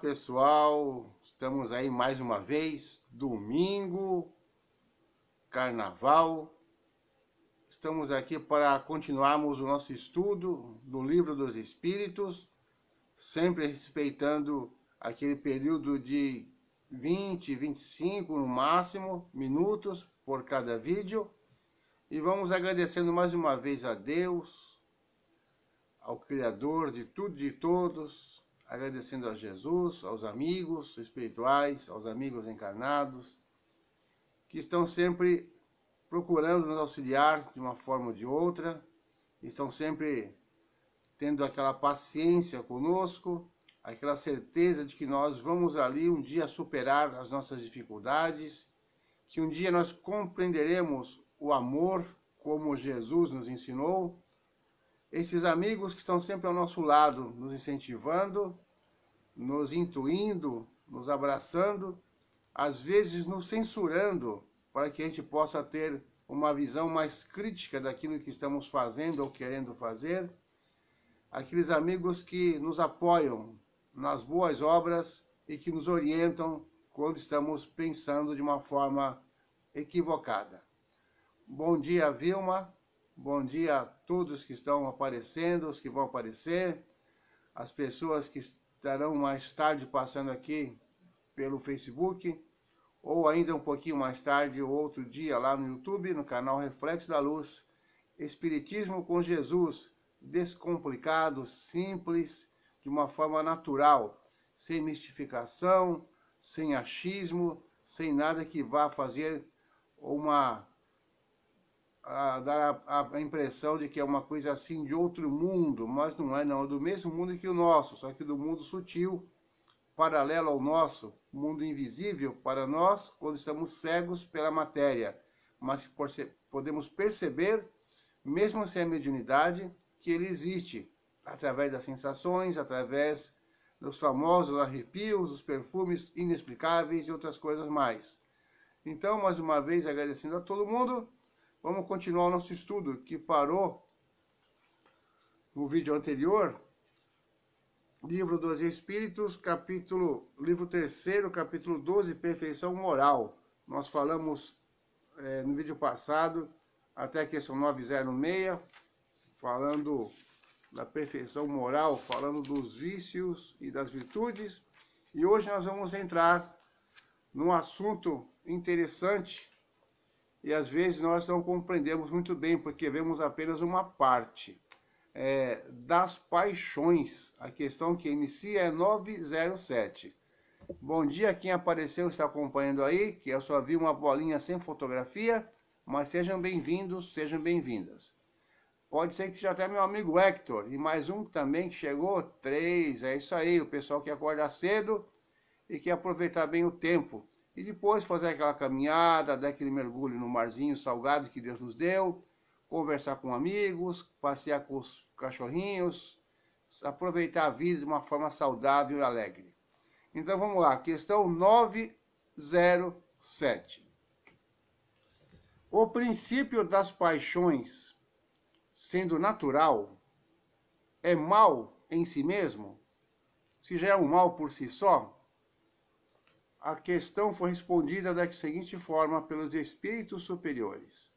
pessoal, estamos aí mais uma vez, domingo, carnaval. Estamos aqui para continuarmos o nosso estudo do Livro dos Espíritos, sempre respeitando aquele período de 20, 25 no máximo minutos por cada vídeo. E vamos agradecendo mais uma vez a Deus, ao Criador de tudo e de todos, agradecendo a Jesus, aos amigos espirituais, aos amigos encarnados, que estão sempre procurando nos auxiliar de uma forma ou de outra, estão sempre tendo aquela paciência conosco, aquela certeza de que nós vamos ali um dia superar as nossas dificuldades, que um dia nós compreenderemos o amor como Jesus nos ensinou. Esses amigos que estão sempre ao nosso lado, nos incentivando, nos intuindo, nos abraçando, às vezes nos censurando, para que a gente possa ter uma visão mais crítica daquilo que estamos fazendo ou querendo fazer. Aqueles amigos que nos apoiam nas boas obras e que nos orientam quando estamos pensando de uma forma equivocada. Bom dia, Vilma. Bom dia a todos que estão aparecendo, os que vão aparecer, as pessoas que estarão mais tarde passando aqui pelo Facebook, ou ainda um pouquinho mais tarde, ou outro dia lá no YouTube, no canal Reflexo da Luz. Espiritismo com Jesus, descomplicado, simples, de uma forma natural, sem mistificação, sem achismo, sem nada que vá fazer dar a impressão de que é uma coisa assim de outro mundo, mas não é, não, é do mesmo mundo que o nosso, só que do mundo sutil, paralelo ao nosso, mundo invisível para nós, quando estamos cegos pela matéria, mas podemos perceber, mesmo sem a mediunidade, que ele existe, através das sensações, através dos famosos arrepios, dos perfumes inexplicáveis e outras coisas mais. Então, mais uma vez, agradecendo a todo mundo, vamos continuar o nosso estudo, que parou no vídeo anterior, Livro dos Espíritos, livro 3º, capítulo 12, Perfeição Moral. Nós falamos no vídeo passado, até a questão 906, falando da perfeição moral, falando dos vícios e das virtudes. E hoje nós vamos entrar num assunto interessante, e às vezes nós não compreendemos muito bem, porque vemos apenas uma parte das paixões. A questão que inicia é 907. Bom dia, quem apareceu está acompanhando aí, que eu só vi uma bolinha sem fotografia, mas sejam bem-vindos, sejam bem-vindas. Pode ser que seja até meu amigo Hector, e mais um também que chegou, 3, é isso aí, o pessoal que acorda cedo e quer aproveitar bem o tempo. E depois fazer aquela caminhada, dar aquele mergulho no marzinho salgado que Deus nos deu, conversar com amigos, passear com os cachorrinhos, aproveitar a vida de uma forma saudável e alegre. Então vamos lá, questão 907. O princípio das paixões, sendo natural, é mal em si mesmo? Se já é um mal por si só? A questão foi respondida da seguinte forma pelos espíritos superiores.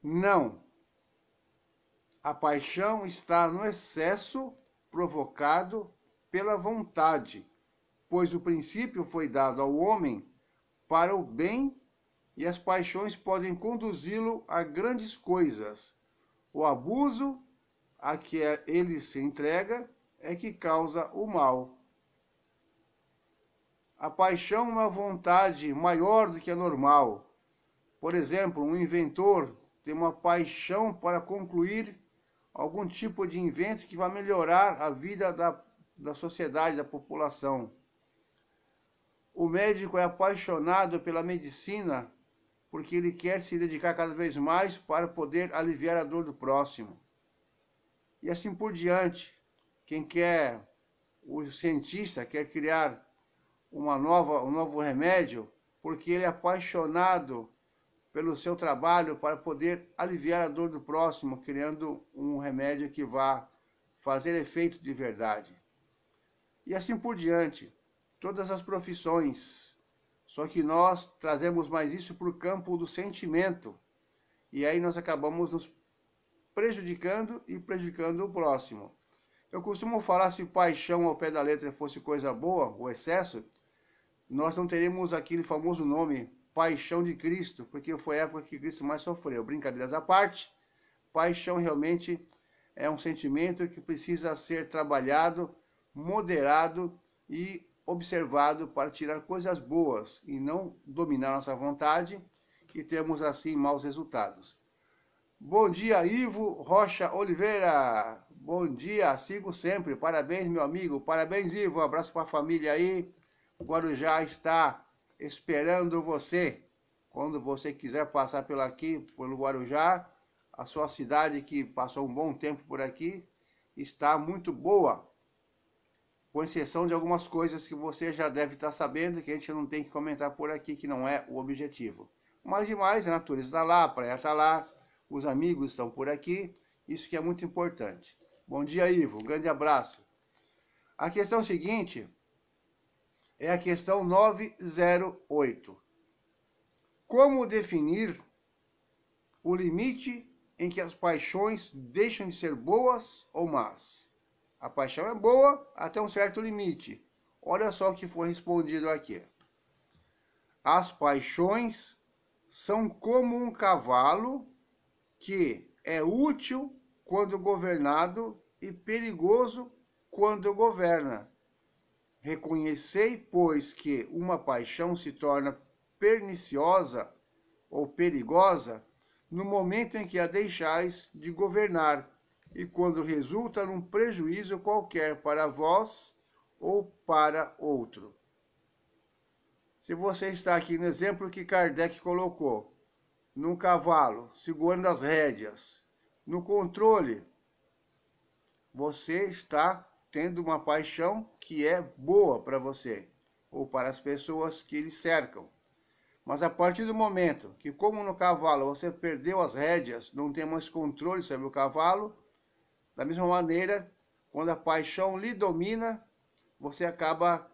Não. A paixão está no excesso provocado pela vontade, pois o princípio foi dado ao homem para o bem e as paixões podem conduzi-lo a grandes coisas. O abuso a que ele se entrega é que causa o mal. A paixão é uma vontade maior do que a normal. Por exemplo, um inventor tem uma paixão para concluir algum tipo de invento que vai melhorar a vida da sociedade, da população. O médico é apaixonado pela medicina porque ele quer se dedicar cada vez mais para poder aliviar a dor do próximo. E assim por diante. O cientista quer criar um novo remédio porque ele é apaixonado pelo seu trabalho para poder aliviar a dor do próximo, criando um remédio que vá fazer efeito de verdade. e assim por diante. Todas as profissões. Só que nós trazemos mais isso para o campo do sentimento. E aí nós acabamos nos prejudicando e prejudicando o próximo. Eu costumo falar, se paixão ao pé da letra fosse coisa boa, o excesso, nós não teríamos aquele famoso nome, paixão de Cristo, porque foi a época que Cristo mais sofreu. Brincadeiras à parte, paixão realmente é um sentimento que precisa ser trabalhado, moderado e observado para tirar coisas boas e não dominar nossa vontade e termos assim maus resultados. Bom dia, Ivo Rocha Oliveira. Bom dia, sigo sempre. Parabéns, meu amigo. Parabéns, Ivo. Um abraço para a família aí. O Guarujá está esperando você. Quando você quiser passar pelo Guarujá, a sua cidade que passou um bom tempo por aqui está muito boa. Com exceção de algumas coisas que você já deve estar sabendo, que a gente não tem que comentar por aqui, que não é o objetivo. Mas demais, a natureza está lá, a praia está lá, os amigos estão por aqui, isso que é muito importante. Bom dia, Ivo, um grande abraço. A questão seguinte é a questão 908. Como definir o limite em que as paixões deixam de ser boas ou más? A paixão é boa até um certo limite. Olha só o que foi respondido aqui. As paixões são como um cavalo que é útil quando governado e perigoso quando governa. Reconhecei, pois, que uma paixão se torna perniciosa ou perigosa no momento em que a deixais de governar e quando resulta num prejuízo qualquer para vós ou para outro. Se você está aqui no exemplo que Kardec colocou, num cavalo, segurando as rédeas, no controle, você está tendo uma paixão que é boa para você ou para as pessoas que lhe cercam. Mas a partir do momento que, como no cavalo, você perdeu as rédeas, não tem mais controle sobre o cavalo, da mesma maneira, quando a paixão lhe domina, você acaba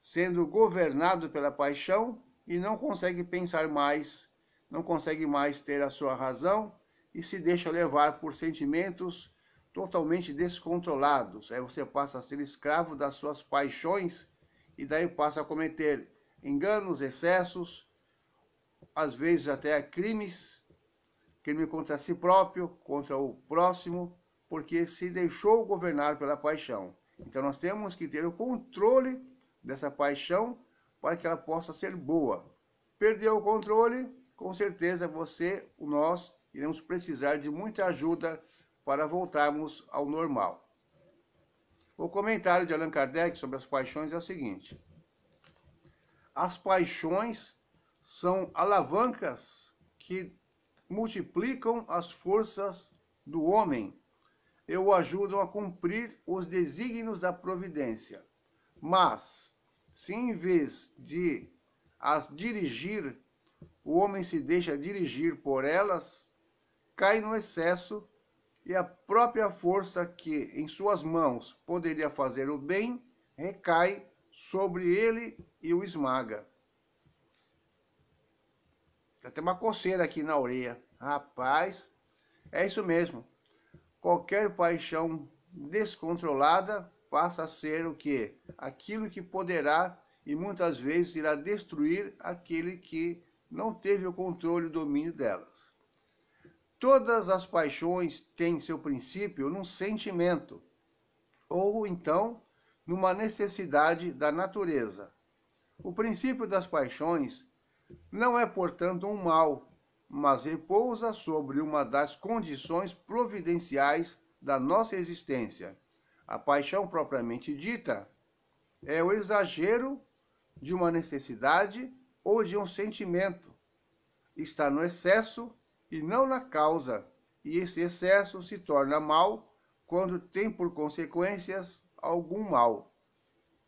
sendo governado pela paixão e não consegue pensar mais, não consegue mais ter a sua razão e se deixa levar por sentimentos totalmente descontrolados. Aí você passa a ser escravo das suas paixões e daí passa a cometer enganos, excessos, às vezes até crimes, crime contra si próprio, contra o próximo, porque se deixou governar pela paixão. Então nós temos que ter o controle dessa paixão para que ela possa ser boa. Perdeu o controle, com certeza você, nós, iremos precisar de muita ajuda para voltarmos ao normal. O comentário de Allan Kardec sobre as paixões é o seguinte: as paixões são alavancas que multiplicam as forças do homem e o ajudam a cumprir os desígnios da providência. Mas, se em vez de as dirigir, o homem se deixa dirigir por elas, cai no excesso e a própria força que em suas mãos poderia fazer o bem, recai sobre ele e o esmaga. Já tem uma coceira aqui na orelha. Rapaz, é isso mesmo. Qualquer paixão descontrolada passa a ser o quê? Aquilo que poderá e muitas vezes irá destruir aquele que não teve o controle e o domínio delas. Todas as paixões têm seu princípio num sentimento, ou então numa necessidade da natureza. O princípio das paixões não é, portanto, um mal, mas repousa sobre uma das condições providenciais da nossa existência. A paixão propriamente dita é o exagero de uma necessidade ou de um sentimento. Está no excesso e não na causa, e esse excesso se torna mal quando tem por consequências algum mal.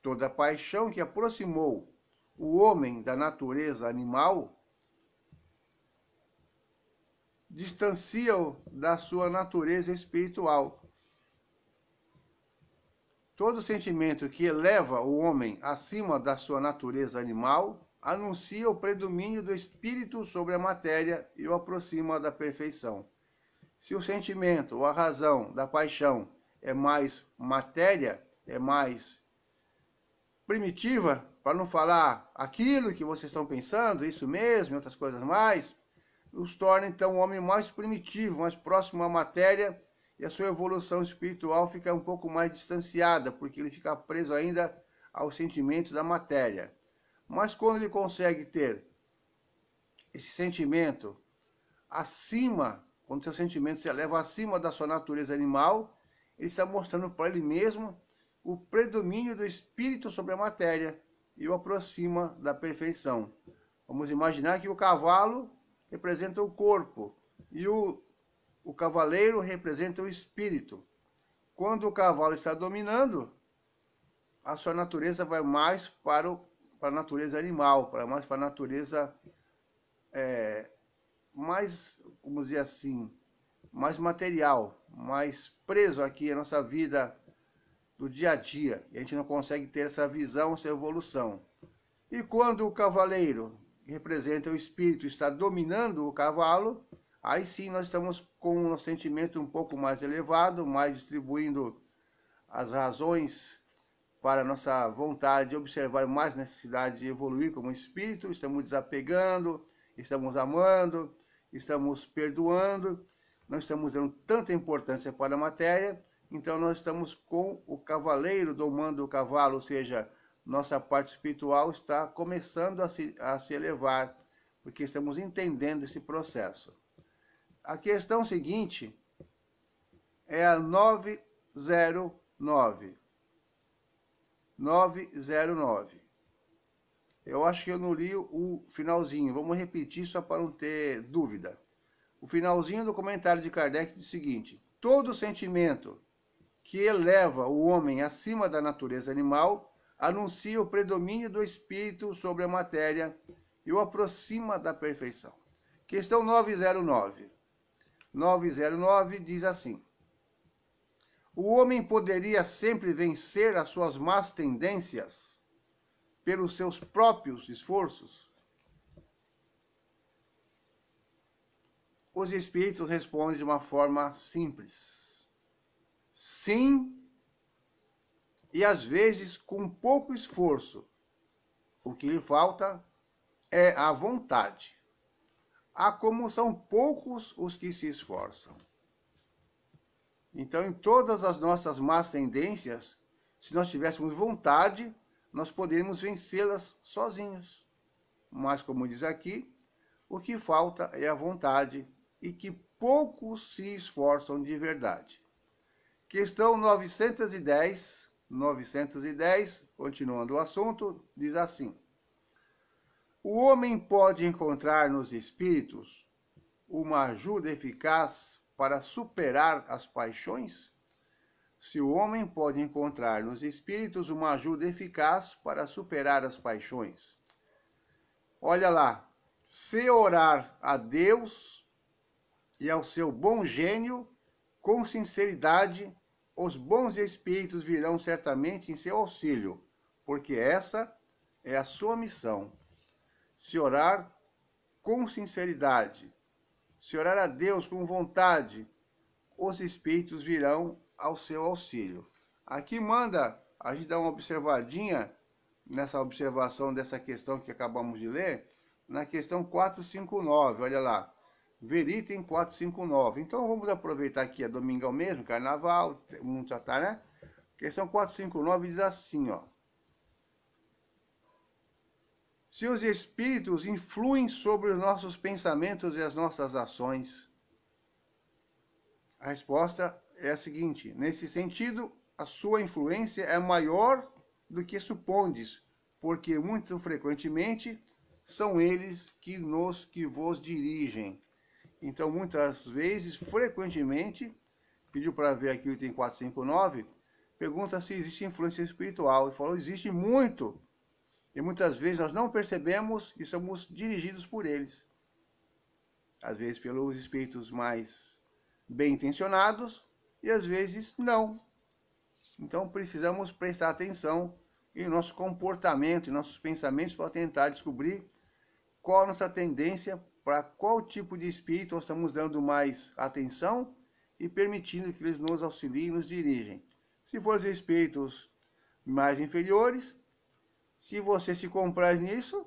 Toda paixão que aproximou o homem da natureza animal distancia-o da sua natureza espiritual. Todo sentimento que eleva o homem acima da sua natureza animal anuncia o predomínio do espírito sobre a matéria e o aproxima da perfeição. Se o sentimento ou a razão da paixão é mais matéria, é mais primitiva, para não falar aquilo que vocês estão pensando, isso mesmo e outras coisas mais, os torna então o homem mais primitivo, mais próximo à matéria, e a sua evolução espiritual fica um pouco mais distanciada, porque ele fica preso ainda aos sentimentos da matéria. Mas quando ele consegue ter esse sentimento acima, quando seu sentimento se eleva acima da sua natureza animal, ele está mostrando para ele mesmo o predomínio do espírito sobre a matéria e o aproxima da perfeição. Vamos imaginar que o cavalo representa o corpo e o cavaleiro representa o espírito. Quando o cavalo está dominando, a sua natureza vai mais para a natureza animal, mais para a natureza mais, vamos dizer assim, mais material, mais preso aqui à nossa vida do dia a dia. E a gente não consegue ter essa visão, essa evolução. E quando o cavaleiro, que representa o espírito, está dominando o cavalo, aí sim nós estamos com um sentimento um pouco mais elevado, mais distribuindo as razões para a nossa vontade de observar mais necessidade de evoluir como espírito, estamos desapegando, estamos amando, estamos perdoando, não estamos dando tanta importância para a matéria, então nós estamos com o cavaleiro domando o cavalo, ou seja, nossa parte espiritual está começando a se elevar, porque estamos entendendo esse processo. A questão seguinte é a 909. 909. Eu acho que eu não li o finalzinho. Vamos repetir só para não ter dúvida. O finalzinho do comentário de Kardec diz o seguinte: todo sentimento que eleva o homem acima da natureza animal anuncia o predomínio do espírito sobre a matéria e o aproxima da perfeição. Questão 909. 909 diz assim: o homem poderia sempre vencer as suas más tendências pelos seus próprios esforços? Os espíritos respondem de uma forma simples: sim, e às vezes com pouco esforço. O que lhe falta é a vontade. Como são poucos os que se esforçam. Então, em todas as nossas más tendências, se nós tivéssemos vontade, nós poderíamos vencê-las sozinhos. Mas, como diz aqui, o que falta é a vontade e que poucos se esforçam de verdade. Questão 910, continuando o assunto, diz assim: o homem pode encontrar nos espíritos uma ajuda eficaz para superar as paixões? Se o homem pode encontrar nos espíritos uma ajuda eficaz para superar as paixões. Olha lá, se orar a Deus e ao seu bom gênio, com sinceridade, os bons espíritos virão certamente em seu auxílio, porque essa é a sua missão. Se orar com sinceridade, se orar a Deus com vontade, os espíritos virão ao seu auxílio. Aqui manda a gente dar uma observadinha nessa observação dessa questão que acabamos de ler, na questão 459, olha lá. Veritem 459. Então vamos aproveitar aqui, é domingão mesmo, carnaval, o mundo já está, né? Questão 459 diz assim, ó: se os espíritos influem sobre os nossos pensamentos e as nossas ações? A resposta é a seguinte: nesse sentido, a sua influência é maior do que supondes, porque muito frequentemente são eles que vos dirigem. Então, muitas vezes, frequentemente, pediu para ver aqui o item 459, pergunta se existe influência espiritual. Ele falou: existe muito. E muitas vezes nós não percebemos e somos dirigidos por eles. Às vezes pelos espíritos mais bem intencionados e às vezes não. Então precisamos prestar atenção em nosso comportamento, em nossos pensamentos, para tentar descobrir qual a nossa tendência, para qual tipo de espírito nós estamos dando mais atenção e permitindo que eles nos auxiliem e nos dirigem. Se for os espíritos mais inferiores, se você se compraz nisso,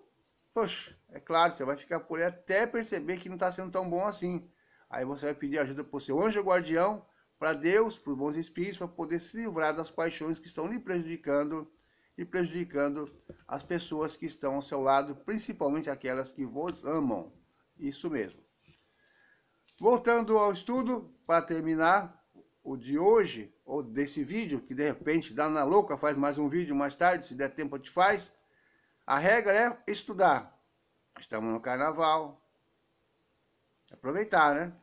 poxa, é claro, você vai ficar por aí até perceber que não está sendo tão bom assim. Aí você vai pedir ajuda para o seu anjo guardião, para Deus, para os bons espíritos, para poder se livrar das paixões que estão lhe prejudicando e prejudicando as pessoas que estão ao seu lado, principalmente aquelas que vos amam. Isso mesmo. Voltando ao estudo, para terminar o de hoje, ou desse vídeo, que de repente dá na louca, faz mais um vídeo mais tarde, se der tempo a gente faz. A regra é estudar. Estamos no carnaval. Aproveitar, né?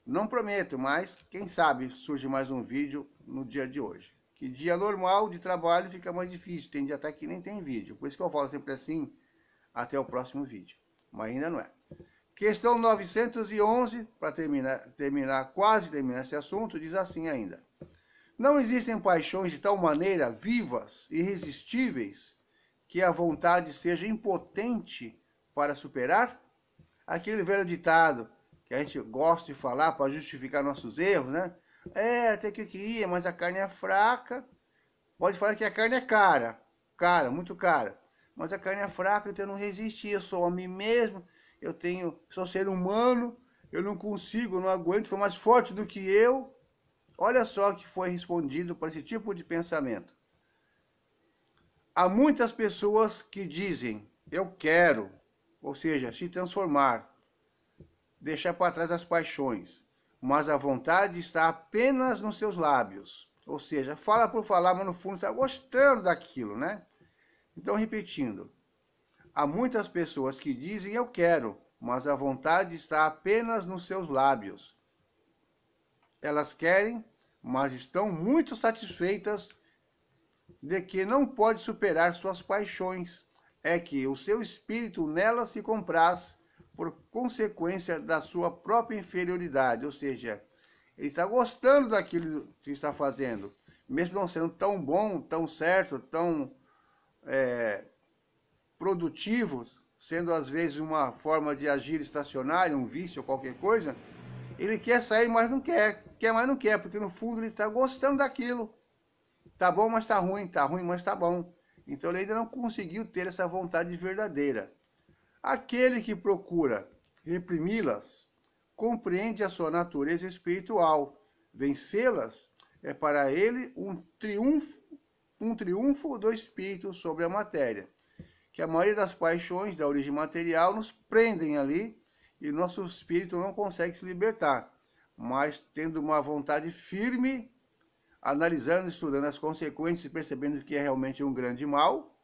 Não prometo, mas quem sabe surge mais um vídeo no dia de hoje. Que dia normal de trabalho fica mais difícil. Tem dia até que nem tem vídeo. Por isso que eu falo sempre assim, até o próximo vídeo. Mas ainda não é. Questão 911, para quase terminar esse assunto, diz assim ainda. Não existem paixões de tal maneira vivas, irresistíveis, que a vontade seja impotente para superar? Aquele velho ditado que a gente gosta de falar para justificar nossos erros, né? Até que eu queria, mas a carne é fraca. Pode falar que a carne é cara, muito cara. Mas a carne é fraca, então eu não resisti, eu sou homem mesmo, sou ser humano, eu não consigo, não aguento, foi mais forte do que eu. Olha só o que foi respondido para esse tipo de pensamento. Há muitas pessoas que dizem, eu quero, ou seja, se transformar, deixar para trás as paixões, mas a vontade está apenas nos seus lábios. Ou seja, fala por falar, mas no fundo está gostando daquilo, né? Então, repetindo, há muitas pessoas que dizem eu quero, mas a vontade está apenas nos seus lábios. Elas querem, mas estão muito satisfeitas de que não pode superar suas paixões. É que o seu espírito nelas se compraz por consequência da sua própria inferioridade. Ou seja, ele está gostando daquilo que está fazendo, mesmo não sendo tão bom, tão certo, tão produtivo, sendo às vezes uma forma de agir estacionária, um vício ou qualquer coisa. Ele quer sair, mas não quer, mas não quer, porque no fundo ele está gostando daquilo. Tá bom, mas tá ruim, mas tá bom. Então ele ainda não conseguiu ter essa vontade verdadeira. Aquele que procura reprimi-las compreende a sua natureza espiritual. Vencê-las é para ele um triunfo do espírito sobre a matéria. Que a maioria das paixões da origem material nos prendem ali e nosso espírito não consegue se libertar. Mas tendo uma vontade firme, analisando, estudando as consequências e percebendo que é realmente um grande mal,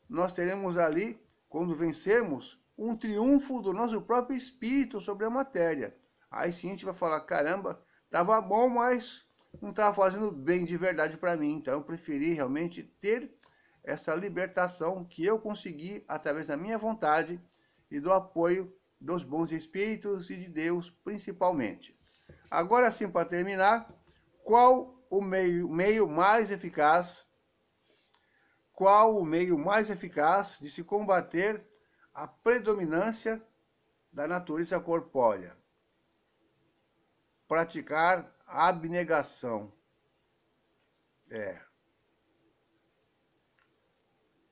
nós teremos ali, quando vencermos, um triunfo do nosso próprio espírito sobre a matéria. Aí sim a gente vai falar, caramba, estava bom, mas não estava fazendo bem de verdade para mim. Então eu preferi realmente ter essa libertação que eu consegui através da minha vontade e do apoio dos bons espíritos e de Deus principalmente. Agora sim, para terminar, qual o meio mais eficaz de se combater a predominância da natureza corpórea? Praticar a abnegação.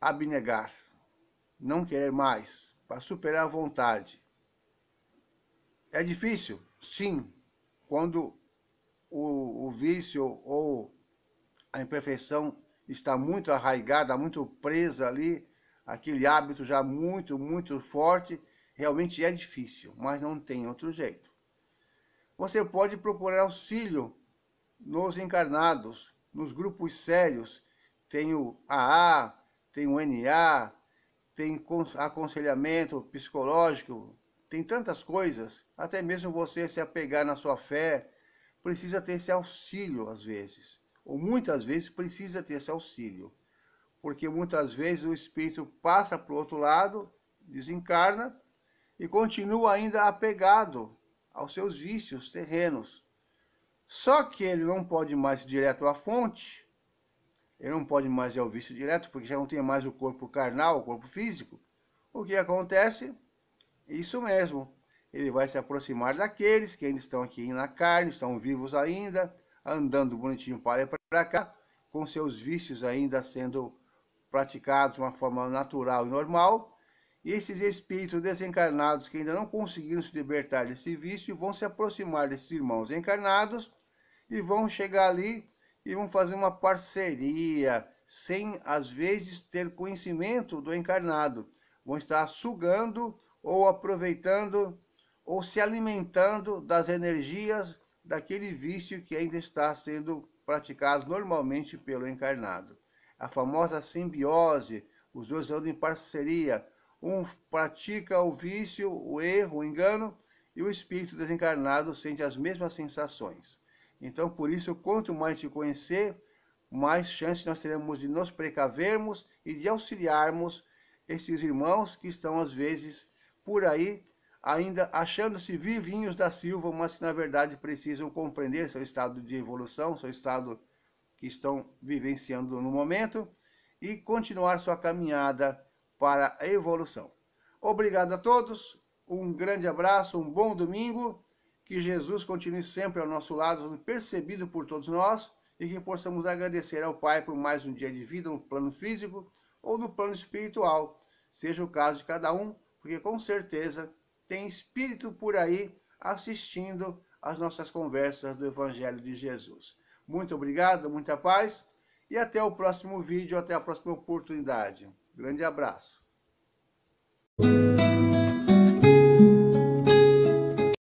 Abnegar. Não querer mais, para superar a vontade. É difícil? Sim. Quando o vício ou a imperfeição está muito arraigada, muito presa ali, aquele hábito já muito forte, realmente é difícil, mas não tem outro jeito. Você pode procurar auxílio nos encarnados, nos grupos sérios. Tem o AA, tem o NA, tem aconselhamento psicológico, tem tantas coisas. Até mesmo você se apegar na sua fé, precisa ter esse auxílio às vezes. Ou muitas vezes precisa ter esse auxílio. Porque muitas vezes o espírito passa para o outro lado, desencarna, e continua ainda apegado aos seus vícios terrenos. Só que ele não pode mais ir direto à fonte, ele não pode mais ir ao vício direto, porque já não tem mais o corpo carnal, o corpo físico. O que acontece? Isso mesmo. Ele vai se aproximar daqueles que ainda estão aqui na carne, estão vivos ainda, andando bonitinho para lá e para cá, com seus vícios ainda sendo praticados de uma forma natural e normal. E esses espíritos desencarnados que ainda não conseguiram se libertar desse vício vão se aproximar desses irmãos encarnados e vão chegar ali e vão fazer uma parceria, sem às vezes ter conhecimento do encarnado. Vão estar sugando ou aproveitando ou se alimentando das energias daquele vício que ainda está sendo praticado normalmente pelo encarnado. A famosa simbiose, os dois andam em parceria. Um pratica o vício, o erro, o engano, e o espírito desencarnado sente as mesmas sensações. Então, por isso, quanto mais te conhecer, mais chance nós teremos de nos precavermos e de auxiliarmos esses irmãos que estão, às vezes, por aí, ainda achando-se vivinhos da Silva, mas que, na verdade, precisam compreender seu estado de evolução, seu estado que estão vivenciando no momento, e continuar sua caminhada para a evolução. Obrigado a todos, um grande abraço, um bom domingo, que Jesus continue sempre ao nosso lado, percebido por todos nós, e que possamos agradecer ao Pai por mais um dia de vida no plano físico ou no plano espiritual, seja o caso de cada um, porque com certeza tem espírito por aí assistindo às nossas conversas do Evangelho de Jesus. Muito obrigado, muita paz, e até o próximo vídeo, até a próxima oportunidade. Grande abraço.